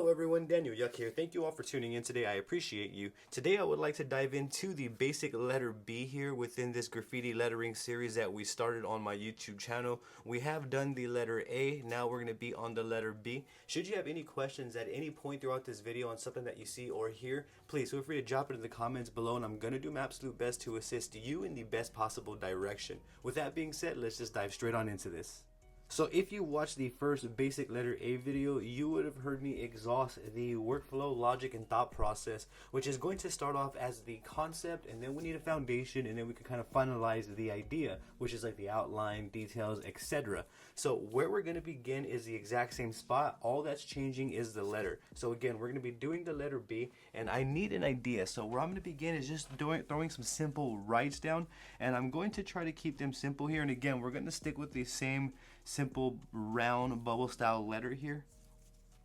Hello everyone, Daniel Yuck here. Thank you all for tuning in today. I appreciate you. Today I would like to dive into the basic letter B here within this graffiti lettering series that we started on my YouTube channel. We have done the letter A, now we're going to be on the letter B. Should you have any questions at any point throughout this video on something that you see or hear, please feel free to drop it in the comments below and I'm going to do my absolute best to assist you in the best possible direction. With that being said, let's just dive straight on into this. So if you watched the first basic letter A video, you would have heard me exhaust the workflow, logic, and thought process, which is going to start off as the concept, and then we need a foundation, and then we can kind of finalize the idea, which is like the outline, details, etc. So where we're going to begin is the exact same spot. All that's changing is the letter. So again, we're going to be doing the letter B, and I need an idea. So where I'm going to begin is just throwing some simple writes down, and I'm going to try to keep them simple here. And again, we're going to stick with the same simple round bubble style letter here,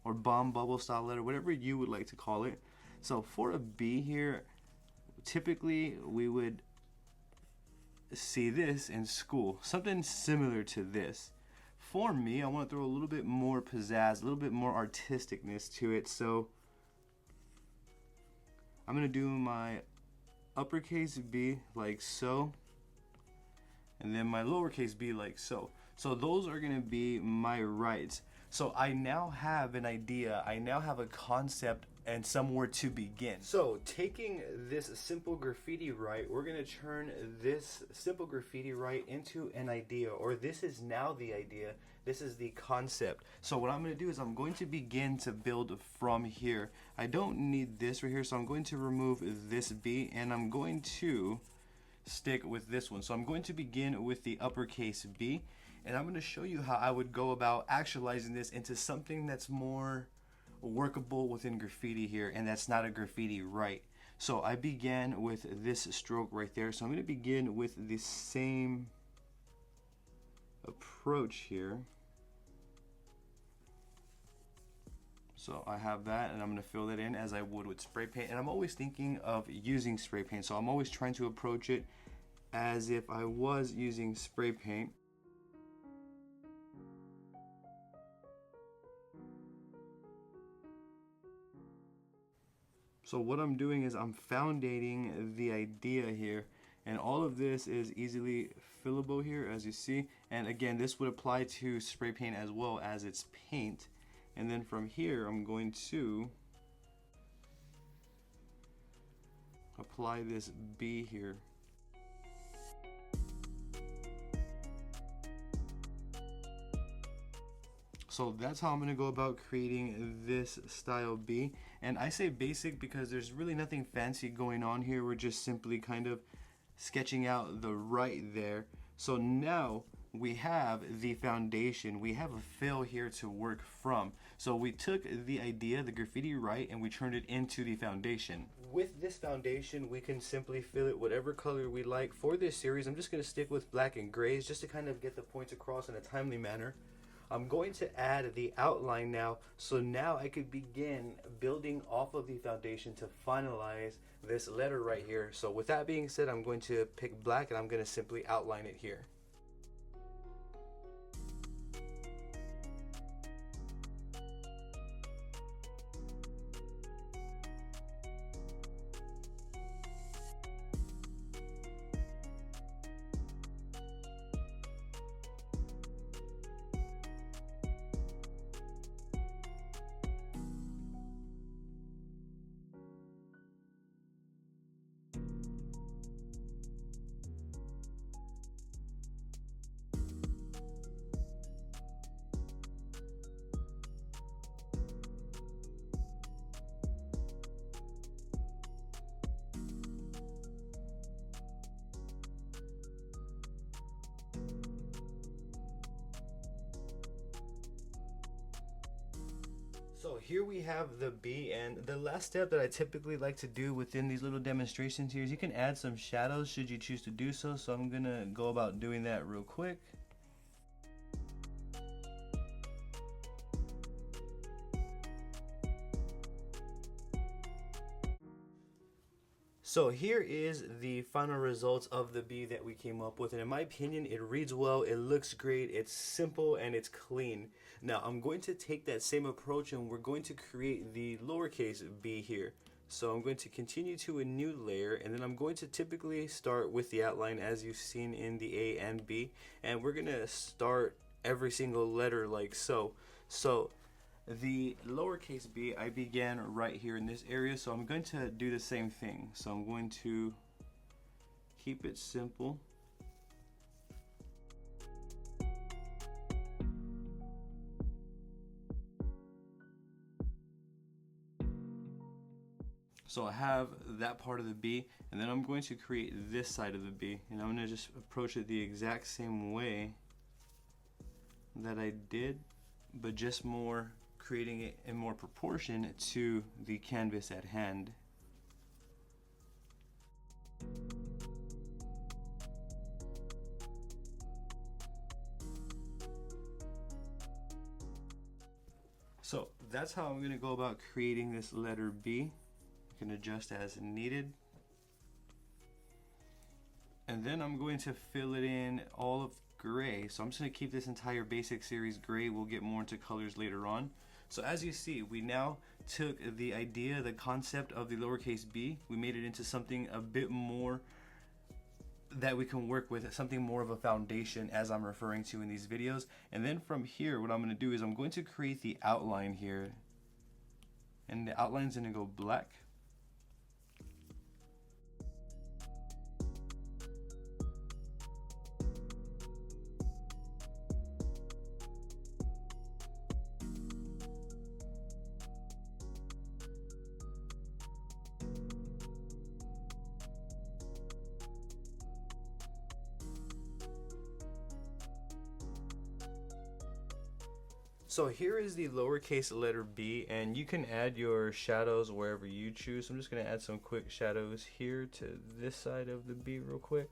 or bomb bubble style letter, whatever you would like to call it. So for a B here, typically we would see this in school, something similar to this. For me, I want to throw a little bit more pizzazz, a little bit more artisticness to it. So I'm going to do my uppercase B like so, and then my lowercase b like so. So those are going to be my writes. So I now have an idea, I now have a concept and somewhere to begin. So taking this simple graffiti write, we're going to turn this simple graffiti write into an idea, or this is now the idea, this is the concept. So what I'm going to do is I'm going to begin to build from here. I don't need this right here, so I'm going to remove this B and I'm going to stick with this one. So I'm going to begin with the uppercase B, and I'm going to show you how I would go about actualizing this into something that's more workable within graffiti here, and that's not a graffiti write. So I began with this stroke right there, so I'm going to begin with the same approach here. So I have that, and I'm going to fill that in as I would with spray paint. And I'm always thinking of using spray paint, so I'm always trying to approach it as if I was using spray paint. So what I'm doing is I'm foundating the idea here, and all of this is easily fillable here, as you see. And again, this would apply to spray paint as well as its paint. And then from here, I'm going to apply this B here. So that's how I'm going to go about creating this style B. And I say basic because there's really nothing fancy going on here. We're just simply kind of sketching out the right there. So now we have the foundation, we have a fill here to work from. So we took the idea, the graffiti write, and we turned it into the foundation. With this foundation, we can simply fill it whatever color we like. For this series, I'm just going to stick with black and grays just to kind of get the points across in a timely manner. I'm going to add the outline now, so now I could begin building off of the foundation to finalize this letter right here. So with that being said, I'm going to pick black and I'm going to simply outline it here. So here we have the B, and the last step that I typically like to do within these little demonstrations here is you can add some shadows should you choose to do so. So I'm gonna go about doing that real quick. So here is the final results of the B that we came up with, and in my opinion it reads well, it looks great, it's simple, and it's clean. Now I'm going to take that same approach and we're going to create the lowercase b here. So I'm going to continue to a new layer, and then I'm going to typically start with the outline as you've seen in the A and B, and we're going to start every single letter like so. So the lowercase b, I began right here in this area, so I'm going to do the same thing. So I'm going to keep it simple. So I have that part of the B, and then I'm going to create this side of the B, and I'm going to just approach it the exact same way that I did, but just more creating it in more proportion to the canvas at hand. So that's how I'm going to go about creating this letter B. You can adjust as needed. And then I'm going to fill it in all of gray. So I'm just going to keep this entire basic series gray. We'll get more into colors later on. So as you see, we now took the idea, the concept of the lowercase b, we made it into something a bit more that we can work with, something more of a foundation as I'm referring to in these videos. And then from here, what I'm going to do is I'm going to create the outline here. And the outline's going to go black. So here is the lowercase letter b, and you can add your shadows wherever you choose. I'm just going to add some quick shadows here to this side of the b real quick.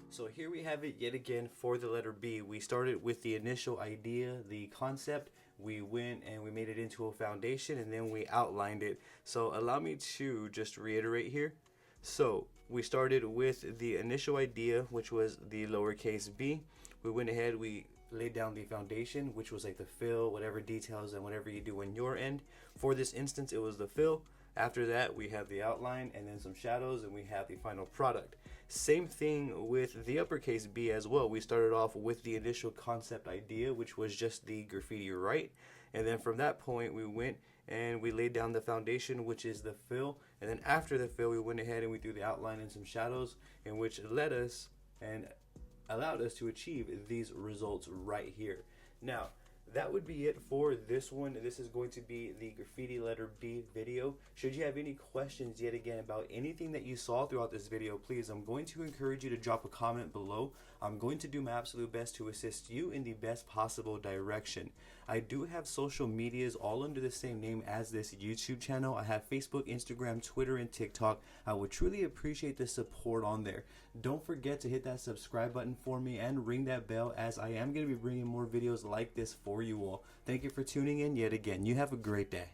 So here we have it yet again for the letter B. We started with the initial idea, the concept. We went and we made it into a foundation, and then we outlined it. So allow me to just reiterate here. So we started with the initial idea, which was the lowercase b. We went ahead, we laid down the foundation, which was like the fill, whatever details and whatever you do on your end. For this instance, it was the fill. After that, we have the outline and then some shadows, and we have the final product. Same thing with the uppercase B as well. We started off with the initial concept idea, which was just the graffiti right, and then from that point we went and we laid down the foundation, which is the fill, and then after the fill we went ahead and we threw the outline and some shadows, in which led us and allowed us to achieve these results right here. Now that would be it for this one. This is going to be the graffiti letter B video. Should you have any questions yet again about anything that you saw throughout this video, please, I'm going to encourage you to drop a comment below. I'm going to do my absolute best to assist you in the best possible direction. I do have social medias all under the same name as this YouTube channel. I have Facebook, Instagram, Twitter, and TikTok. I would truly appreciate the support on there. Don't forget to hit that subscribe button for me and ring that bell, as I am going to be bringing more videos like this for you all. Thank you for tuning in yet again. You have a great day.